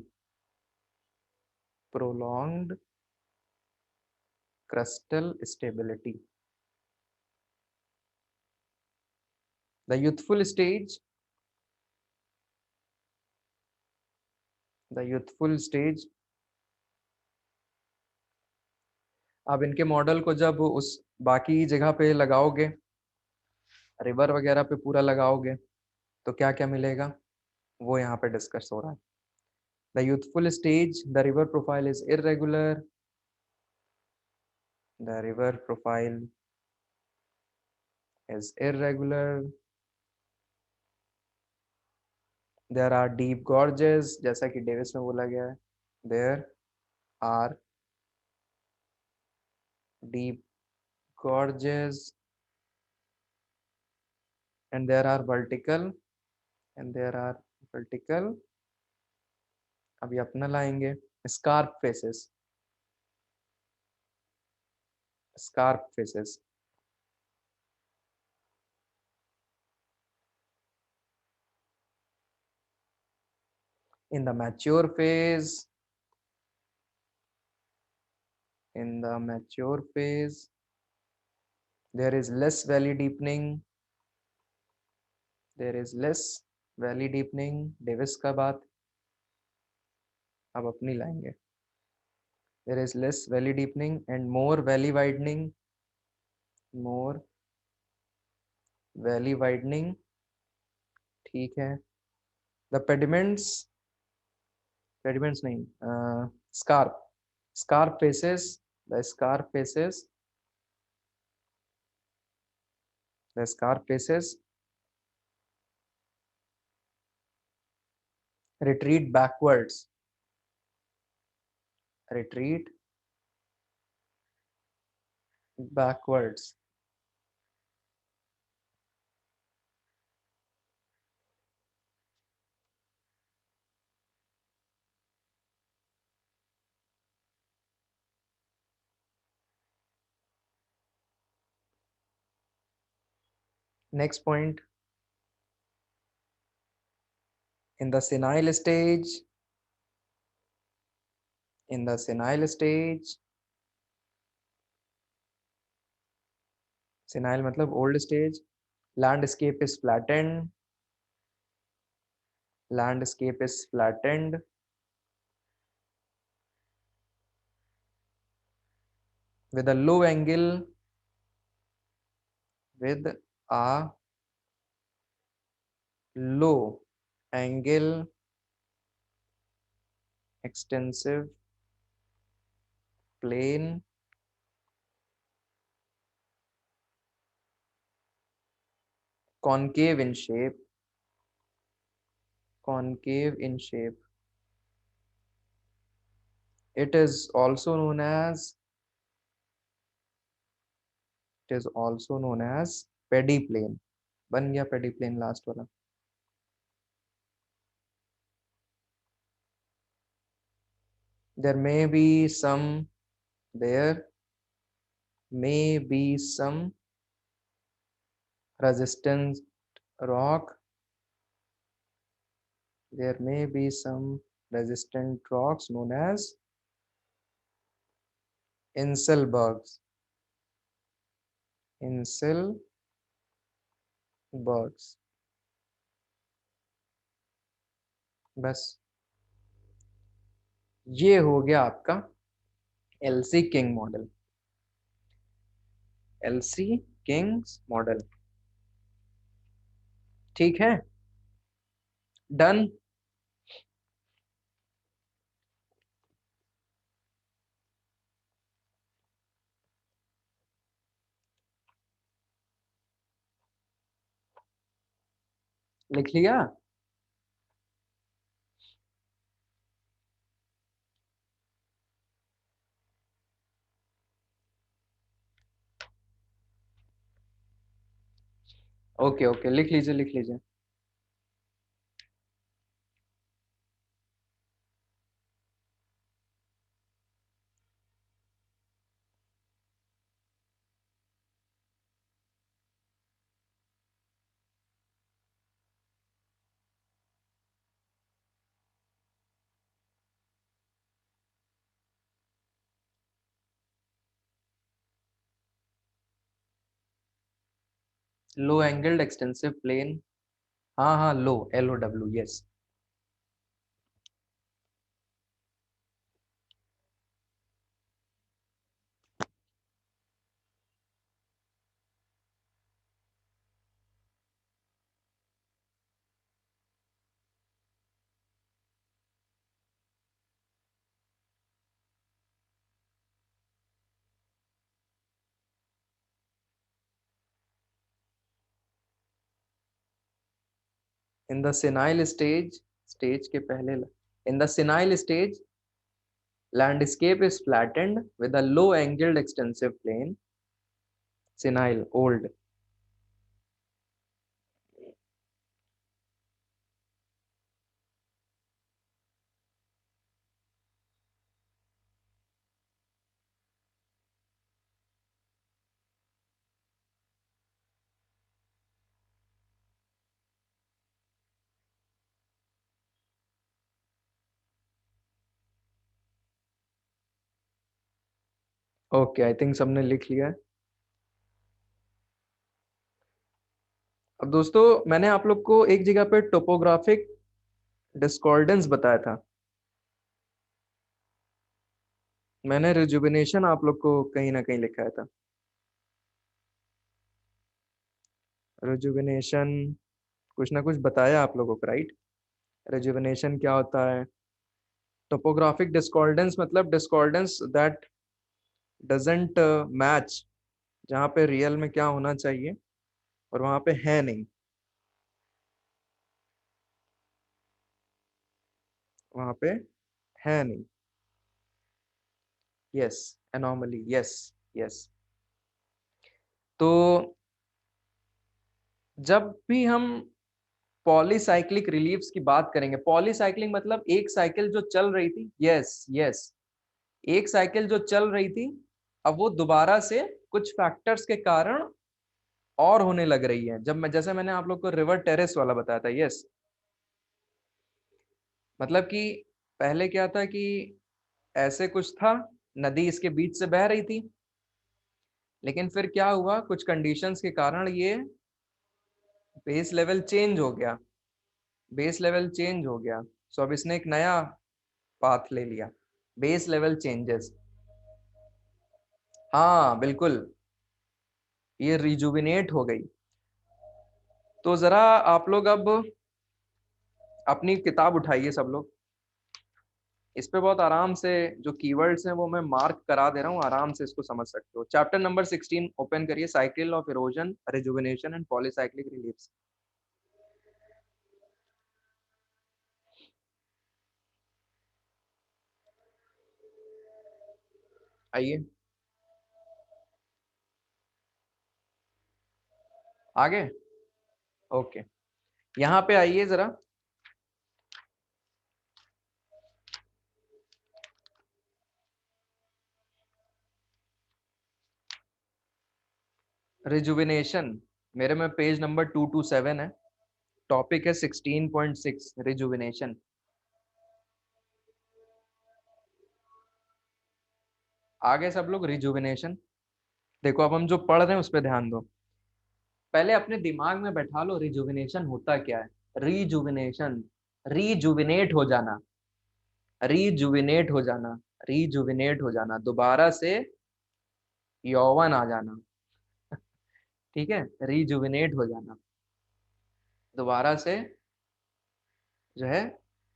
prolonged crustal stability. The youthful stage, the youthful stage, अब इनके model को जब उस बाकी जगह पे लगाओगे, रिवर वगैरह पे पूरा लगाओगे, तो क्या क्या मिलेगा, वो यहाँ पे डिस्कस हो रहा है। The youthful stage, the river profile is irregular. The river profile is irregular. There are deep gorges, जैसा कि डेविस में बोला गया है। There are deep gorges and there are vertical अभी अपना लाएंगे scarp faces. In the mature phase, there is less valley deepening. Davis का बात अब अपनी लाएंगे। There is less valley deepening and more valley widening. ठीक है। The pediments नहीं, scarp faces, the scarp faces retreat backwards. Next point, in the senile stage, senile मतलब old stage, landscape is flattened with a low angle, with a low angle extensive plain concave in shape, concave in shape. It is also known as, it is also known as पेडिप्लेन. बन गया पेडिप्लेन last वाला. There may be some, there may be some resistant rock, there may be some resistant rocks known as Inselbergs. Inselbergs. बस ये हो गया आपका LC king model. LC King's model. ठीक है, डन. लिख लिया. ओके ओके, लिख लीजिए लिख लीजिए. Low angled extensive plain. हाँ हाँ, low, LOW, yes. In the senile stage, stage के पहले, in the senile stage landscape is flattened with a low angled extensive plain. Senile, old. Okay, I think सबने लिख लिया है. अब दोस्तों, मैंने आप लोग को एक जगह पे टोपोग्राफिक डिस्कॉर्डेंस बताया था. मैंने रिजुविनेशन आप लोग को कहीं ना कहीं लिखाया था. रिजुविनेशन कुछ ना कुछ बताया आप लोगों को, राइट? रिजुविनेशन क्या होता है? टोपोग्राफिक डिस्कॉर्डेंस मतलब डिस्कॉर्डेंस दैट डजंट मैच, जहाँ पे रियल में क्या होना चाहिए और वहां पे है नहीं. वहां पे है नहीं. Yes, anomaly, yes. यस. तो जब भी हम पॉलीसाइक्लिक रिलीफ्स की बात करेंगे, पॉलीसाइक्लिक मतलब एक साइकिल जो चल रही थी, यस यस, एक साइकिल जो चल रही थी, अब वो दोबारा से कुछ फैक्टर्स के कारण और होने लग रही है. जब मैं, जैसे मैंने आप लोग को रिवर टेरेस वाला बताया था, यस, मतलब कि पहले क्या था कि ऐसे कुछ था, नदी इसके बीच से बह रही थी, लेकिन फिर क्या हुआ, कुछ कंडीशंस के कारण ये बेस लेवल चेंज हो गया. बेस लेवल चेंज हो गया, सो अब इसने एक नया पाथ ले लिया. Base level changes. हाँ बिल्कुल, ये रिजुविनेट हो गई. तो जरा आप लोग अब अपनी किताब उठाइए सब लोग। इस पे बहुत आराम से जो कीवर्ड्स हैं वो मैं मार्क करा दे रहा हूँ, आराम से इसको समझ सकते हो। चैप्टर नंबर 16 ओपन करिए, cycle of erosion, rejuvenation and polycyclic reliefs. आइए आगे। ओके, यहाँ पे आइए जरा। रिजुविनेशन मेरे में पेज नंबर 227 है। टॉपिक है 16.6 रिजुविनेशन। आगे सब लोग रिजुविनेशन। देखो अब हम जो पढ़ रहे हैं उस पर ध्यान दो। पहले अपने दिमाग में बैठा लो रिजुविनेशन होता क्या है। रिजुविनेशन, रीजुविनेट हो जाना, रीजुविनेट हो जाना, रीजुविनेट हो जाना, दोबारा से यौवन आ जाना। ठीक है, रीजुविनेट हो जाना, दोबारा से जो है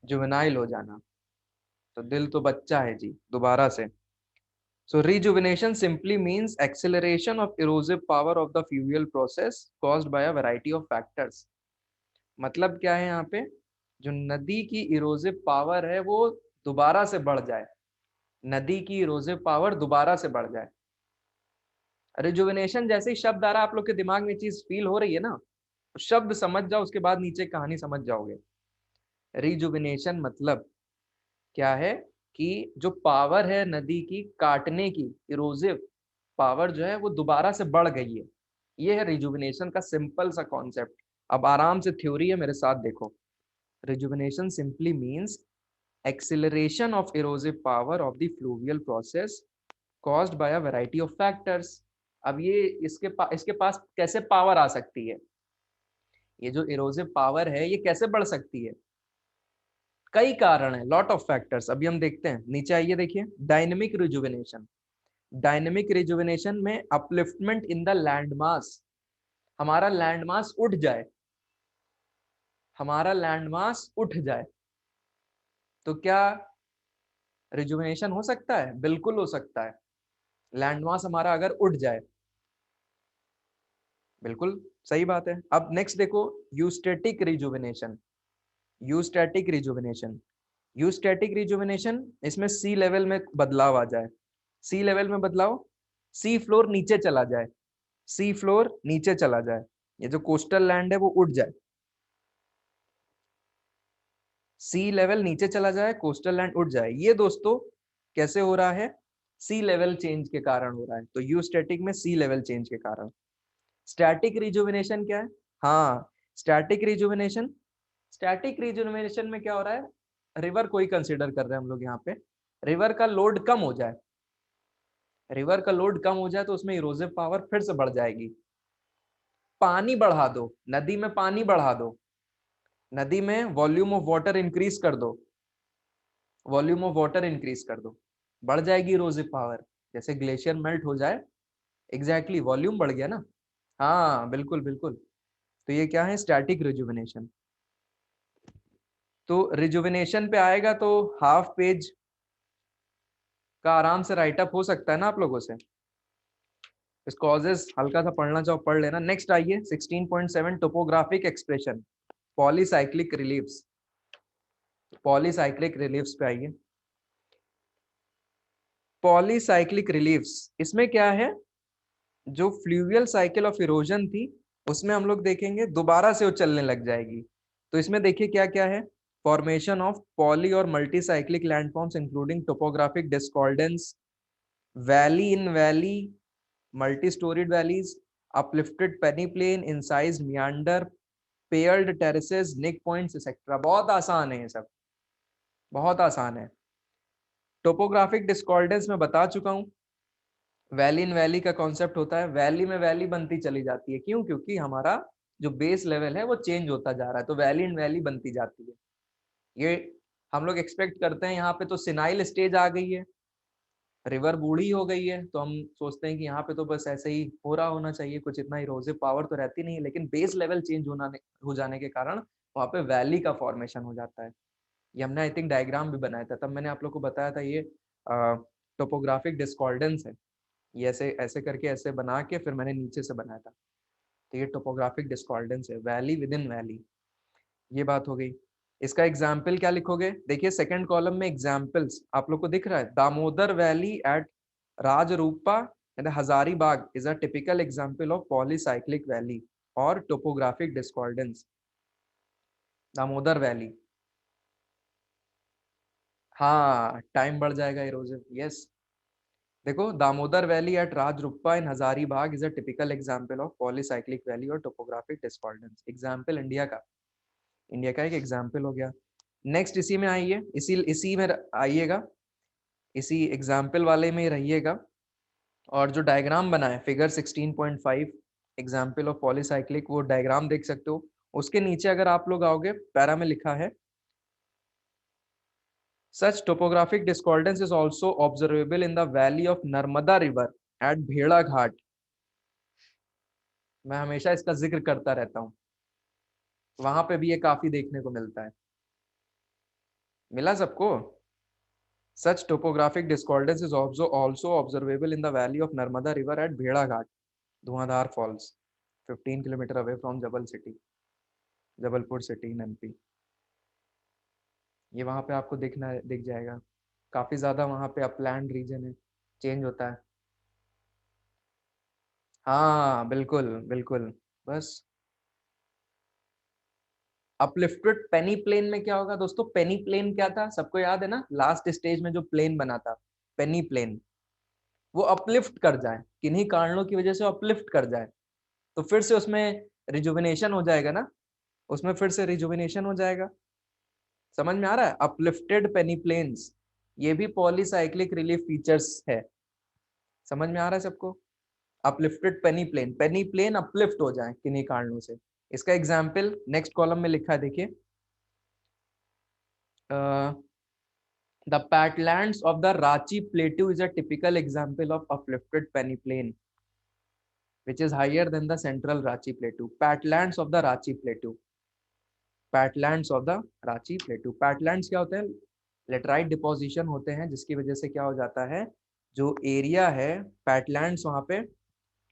जुवेनाइल हो जाना। तो दिल तो बच्चा है जी, दोबारा से। So rejuvenation simply means acceleration of erosive power of the fluvial process caused by a variety of factors। मतलब क्या है यहाँ पे, जो नदी की इरोसिव पावर है वो दोबारा से बढ़ जाए, नदी की इरोसिव पावर दोबारा से बढ़ जाए। रिजुविनेशन जैसे ही शब्द आ रहा है आप लोग के दिमाग में चीज फील हो रही है ना, तो शब्द समझ जाओ, उसके बाद नीचे कहानी समझ जाओगे। रिजुविनेशन मतलब क्या है कि जो पावर है नदी की काटने की, इरोसिव पावर जो है वो दोबारा से बढ़ गई है। ये है रिजुविनेशन का सिंपल सा कॉन्सेप्ट। अब आराम से थ्योरी है, मेरे साथ देखो। Rejuvenation simply means acceleration of erosive power of the fluvial process caused by a variety of factors. अब ये इसके पास कैसे पावर आ सकती है, ये जो इरोसिव पावर है ये कैसे बढ़ सकती है। कई कारण है, लॉट ऑफ फैक्टर्स। अभी हम देखते हैं, नीचे आइए देखिए। डायनेमिक रिजुविनेशन, डायनेमिक रिजुविनेशन में upliftment in the land mass. हमारा लैंड मास उठ जाए, हमारा लैंड मास उठ जाए तो क्या रिजुविनेशन हो सकता है? बिल्कुल हो सकता है। लैंड मास हमारा अगर उठ जाए, बिल्कुल सही बात है। अब नेक्स्ट देखो, यूस्टेटिक रिजुविनेशन। यूस्टैटिक रिजुविनेशन, यूस्टैटिक रिजुविनेशन, इसमें सी लेवल में बदलाव आ जाए। सी लेवल में बदलाव, सी फ्लोर नीचे चला जाए, सी फ्लोर नीचे चला जाए, ये जो कोस्टल लैंड है वो उठ जाए। सी लेवल नीचे चला जाए, कोस्टल लैंड उठ जाए। ये दोस्तों कैसे हो रहा है? सी लेवल चेंज के कारण हो रहा है। तो यूस्टैटिक में सी लेवल चेंज के कारण। स्टैटिक रिजुविनेशन क्या है? हाँ, स्टैटिक रिजुविनेशन, स्टैटिक रिजुविनेशन में क्या हो रहा है, रिवर को ही कंसिडर कर रहे हैं हम लोग यहाँ पे। रिवर का लोड कम हो जाए, रिवर का लोड कम हो जाए तो उसमें इरोसिव पावर फिर से बढ़ जाएगी। पानी बढ़ा दो, नदी में पानी बढ़ा दो, नदी में वॉल्यूम ऑफ वाटर इंक्रीज कर दो, वॉल्यूम ऑफ वाटर इंक्रीज कर दो, बढ़ जाएगी इरोसिव पावर। जैसे ग्लेशियर मेल्ट हो जाए, एग्जैक्टली वॉल्यूम बढ़ गया ना। हाँ बिल्कुल बिल्कुल। तो ये क्या है? Static rejuvenation. तो रिजुविनेशन पे आएगा तो हाफ पेज का आराम से राइटअप हो सकता है ना आप लोगों से। इस कॉजेस हल्का सा पढ़ना चाहो पढ़ लेना। नेक्स्ट आइए 16.7 topographic expression, polycyclic reliefs. Polycyclic reliefs पे आइए। पॉलीसाइक्लिक रिलीफ्स, इसमें क्या है, जो फ्लूवियल साइकिल ऑफ इरोजन थी उसमें हम लोग देखेंगे दोबारा से वो चलने लग जाएगी। तो इसमें देखिए क्या क्या है। फॉर्मेशन ऑफ पॉली और multi cyclic landforms including topographic discordance, valley in valley, multi storied valleys, uplifted peneplain, incised meander, paired terraces, nick points etcetera. बहुत आसान है ये सब, बहुत आसान है। टोपोग्राफिक डिस्कॉर्डेंस में बता चुका हूँ। वैली इन वैली का कॉन्सेप्ट होता है, वैली में वैली बनती चली जाती है। क्यों? क्योंकि हमारा जो बेस लेवल है वो चेंज होता जा रहा है, तो वैली इन वैली बनती जाती है। ये हम लोग एक्सपेक्ट करते हैं। यहाँ पे तो सिनाइल स्टेज आ गई है, रिवर बूढ़ी हो गई है, तो हम सोचते हैं कि यहाँ पे तो बस ऐसे ही हो रहा होना चाहिए, कुछ इतना इरोसिव पावर तो रहती नहीं है। लेकिन बेस लेवल चेंज हो जाने के कारण वहां पे वैली का फॉर्मेशन हो जाता है। ये हमने आई थिंक डायग्राम भी बनाया था, तब मैंने आप लोग को बताया था ये टोपोग्राफिक डिस्कॉर्डेंस है। ये ऐसे ऐसे करके ऐसे बना के फिर मैंने नीचे से बनाया था। तो ये टोपोग्राफिक डिस्कॉर्डेंस है, वैली विद इन वैली। ये बात हो गई। इसका एग्जाम्पल क्या लिखोगे? देखिए सेकंड कॉलम में एग्जाम्पल्स आप लोग को दिख रहा है, Damodar valley at Rajrappa and Hazaribagh is a typical example of polycyclic valley और टोपोग्राफिक डिस्कॉर्डेंस। दामोदर वैली, हाँ टाइम बढ़ जाएगा इरोजन, यस। देखो Damodar valley at Rajrappa in Hazaribagh is a typical example of polycyclic valley और टोपोग्राफिक डिस्कॉर्डेंस। एग्जांपल इंडिया का, इंडिया का एक example हो गया। नेक्स्ट इसी में आइए, इसी इसी में आइएगा, इसी एग्जांपल वाले में रहिएगा। और जो डायग्राम बना है फिगर 16.5 एग्जांपल ऑफ पॉलीसाइक्लिक, वो डायग्राम देख सकते हो। उसके नीचे अगर आप लोग आओगे, पैरा में लिखा है such topographic discordance is also observable in the valley of Narmada river at Bheda घाट। मैं हमेशा इसका जिक्र करता रहता हूँ, वहां पे भी ये काफी देखने को मिलता है। मिला सबको? Such topographic discordance is also observable in the valley of Narmada river at Bheda Ghat, Dhuandhar falls, 15 kilometre away from Jabalpur city in MP. ये वहां पे आपको दिख जाएगा। काफी ज्यादा वहां पे अपलैंड रीजन है, चेंज होता है। हाँ बिल्कुल बिल्कुल। बस अपलिफ्टेड पेनी प्लेन में क्या होगा दोस्तों? पेनी प्लेन क्या था, सबको याद है ना? लास्ट स्टेज में जो प्लेन बना था पेनी प्लेन, वो अपलिफ्ट कर जाए, किन्हीं कारणों की वजह से अपलिफ्ट कर जाए, तो फिर से उसमें रिजुविनेशन हो जाएगा ना, उसमें फिर से रिजुविनेशन हो जाएगा। समझ में आ रहा है? अपलिफ्टेड पेनी प्लेन्स, ये भी पॉलीसाइक्लिक रिलीफ फीचर्स है। समझ में आ रहा है सबको? अपलिफ्टेड पेनी प्लेन अपलिफ्ट हो जाए किन्हीं कारणों से। इसका एग्जाम्पल नेक्स्ट कॉलम में लिखा है, देखिए the patlands of the Ranchi Plateau is a typical example of uplifted peneplain, which is higher than the central Ranchi Plateau. Patlands of the Ranchi Plateau. Patlands of the Ranchi Plateau. Patlands क्या होते हैं? Laterite deposition होते हैं, जिसकी वजह से क्या हो जाता है, जो एरिया है पैटलैंड्स वहां पे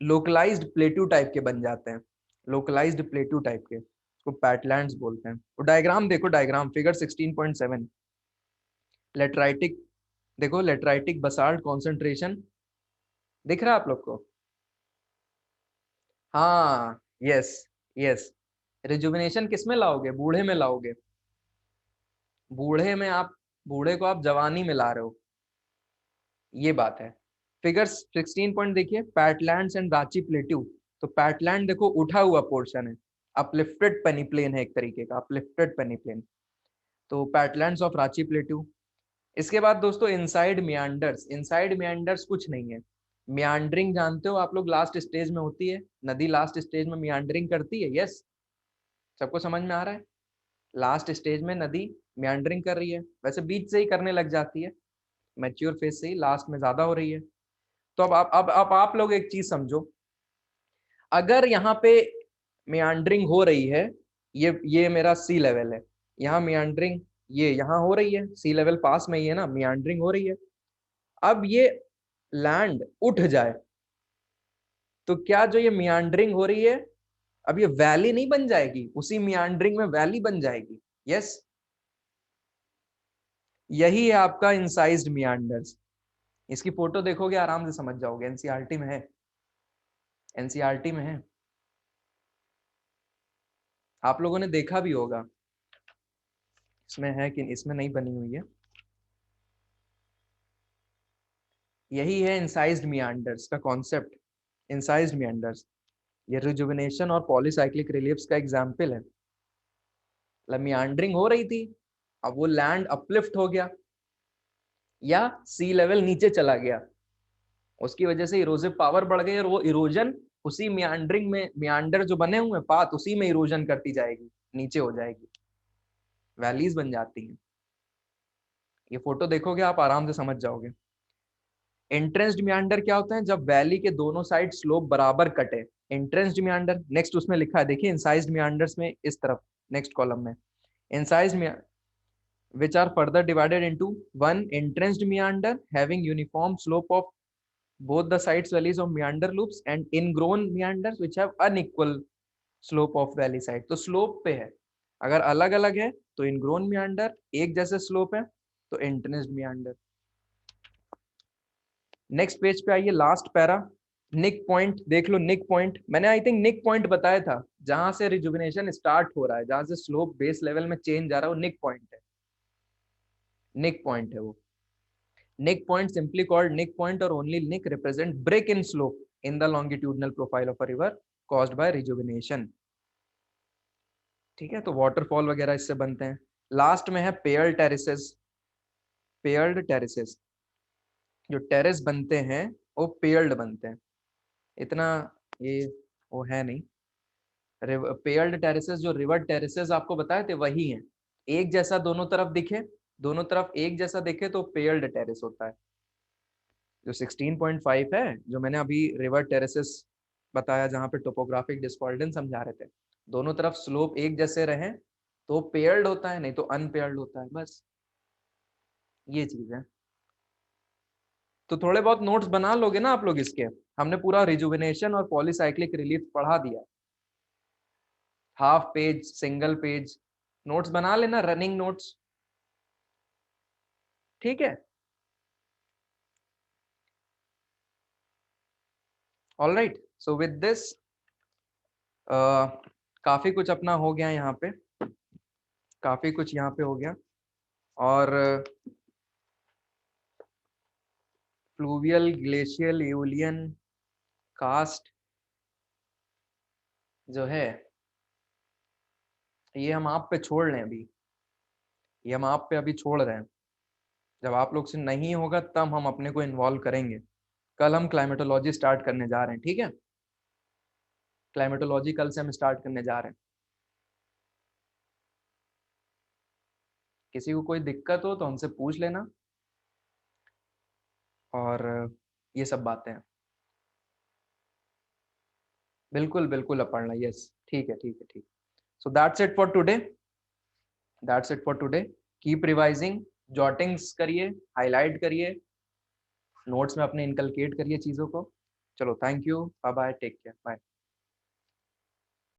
लोकलाइज्ड प्लेटू टाइप के बन जाते हैं, लोकलाइज्ड प्लेटू टाइप के, उसको पैटलैंड्स बोलते हैं। वो डायग्राम देखो, डायग्राम फिगर 16.7, लेटराइटिक, देखो लेटराइटिक बसाल्ट कॉन्सेंट्रेशन दिख रहा है आप लोग को? हाँ यस यस। रिजुविनेशन किस में लाओगे? बूढ़े में लाओगे। बूढ़े में आप, बूढ़े को आप जवानी में ला रहे हो, ये बात है। फिगर 16 पॉइंट देखिए, पैटलैंड्स एंड रांची प्लेट्यू। तो पैटलैंड देखो उठा हुआ पोर्शन है, अपलिफ्टेड पेनीप्लेन है एक तरीके का, अपलिफ्टेड पेनीप्लेन। तो पैटलैंड्स ऑफ रांची प्लेट्यू। इसके बाद दोस्तों इनसाइड मियांडर्स। इनसाइड मियांडर्स कुछ नहीं है, मियांडरिंग जानते हो आप लोग, लास्ट स्टेज में होती है नदी, लास्ट स्टेज में मियांडरिंग करती है, यस। सबको समझ में आ रहा है? लास्ट स्टेज में नदी मियांडरिंग कर रही है, वैसे बीच से ही करने लग जाती है, मैच्योर फेज से ही, लास्ट में ज्यादा हो रही है। तो अब आप लोग एक चीज समझो, अगर यहाँ पे मियांडरिंग हो रही है, ये मेरा सी लेवल है, यहाँ मियांडरिंग ये यहाँ हो रही है, सी लेवल पास में ही है ना, मियांडरिंग हो रही है। अब ये लैंड उठ जाए, तो क्या जो ये मियांडरिंग हो रही है, अब ये वैली नहीं बन जाएगी, उसी मियांडरिंग में वैली बन जाएगी, यस। यही है आपका इंसाइज्ड मियांडर्स। इसकी फोटो देखोगे आराम से समझ जाओगे, एनसीईआरटी में है, एनसीईआरटी में है, आप लोगों ने देखा भी होगा। इसमें है कि इसमें नहीं बनी हुई है? यही है इंसाइज्ड मियांडर्स का कॉन्सेप्ट, इंसाइज्ड मियांडर्स। ये रिजुविनेशन और पॉलीसाइक्लिक रिलीफ्स का एग्जाम्पल है। मतलब मियांडरिंग हो रही थी, अब वो लैंड अपलिफ्ट हो गया या सी लेवल नीचे चला गया, उसकी वजह से इरोजिव पावर बढ़ गई, और वो इरोजन उसी मियांडरिंग में, मियांडर जो बने हुए पाथ उसी में इरोजन करती जाएगी, नीचे हो जाएगी, वैलीज बन जाती हैं। ये फोटो देखोगे आप आराम से समझ जाओगे। एंट्रेंस्ड मियांडर क्या होता है? जब वैली के दोनों साइड स्लोप बराबर कटे, एंट्रेंस्ड मियांडर। नेक्स्ट उसमें लिखा है देखिए, इंसाइज्ड मियांडर्स में इस तरफ नेक्स्ट कॉलम में incise which are further divided into one entrenched meander having uniform slope of both the sides valleys of meander loops and ingrown meanders which have unequal slope of valley side. तो slope पे है, अगर अलग अलग है तो ingrown meander, एक जैसे slope है तो entrenched meander. नेक्स्ट पेज पे आइए, लास्ट पैरा, निक पॉइंट देख लो. निक पॉइंट मैंने आई थिंक निक पॉइंट बताया था, जहां से रिजुविनेशन स्टार्ट हो रहा है, जहां से स्लोप बेस लेवल में चेंज आ रहा है, वो निक पॉइंट है. निक पॉइंट है वो. Nick point simply called Nick point or only Nick represent break in slope in the longitudinal profile of a river caused by rejuvenation. ठीक है, तो वाटरफॉल वगैरह इससे बनते हैं. लास्ट में है पेयर्ड टेरेसेस. पेयर्ड टेरेसेस, जो टेरेस बनते हैं वो पेयर्ड बनते हैं. इतना ये वो है नहीं. पेयर्ड टेरेसेस जो रिवर टेरेसेस आपको बताए थे वही हैं. एक जैसा दोनों तरफ दिखे, दोनों तरफ एक जैसा दिखे तो पेयर्ड टेरेस होता है. जो 16.5 है, जो मैंने अभी रिवर टेरेसेस बताया जहां पे टोपोग्राफिक डिस्कॉर्डेंस समझा रहे थे, दोनों तरफ स्लोप एक जैसे रहे तो पेयर्ड होता है, नहीं तो अनपेयर्ड होता है. बस ये चीज है. तो थोड़े बहुत नोट्स बना लोगे ना आप लोग इसके. हमने पूरा रिजुविनेशन और पॉलीसाइक्लिक रिलीफ पढ़ा दिया. Half page, single page notes बना लेना, रनिंग नोट्स. ठीक है, all right. So with this काफी कुछ अपना हो गया यहाँ पे, काफी कुछ यहाँ पे हो गया. और फ्लूवियल, ग्लेशियल, एओलियन, कास्ट जो है ये हम आप पे छोड़ रहे हैं अभी. ये हम आप पे अभी छोड़ रहे हैं. जब आप लोग से नहीं होगा तब हम अपने को इन्वॉल्व करेंगे. कल हम क्लाइमेटोलॉजी स्टार्ट करने जा रहे हैं. ठीक है, क्लाइमेटोलॉजी कल से हम स्टार्ट करने जा रहे हैं. किसी को कोई दिक्कत हो तो हमसे पूछ लेना. और ये सब बातें हैं. बिल्कुल बिल्कुल अपर्णा, यस. ठीक है ठीक है ठीक. So that's it for today. That's it for today. Keep revising, jottings करिए, हाईलाइट करिए, नोट्स में अपने इनकलकेट करिए चीजों को. चलो, thank you, bye bye, take care, bye.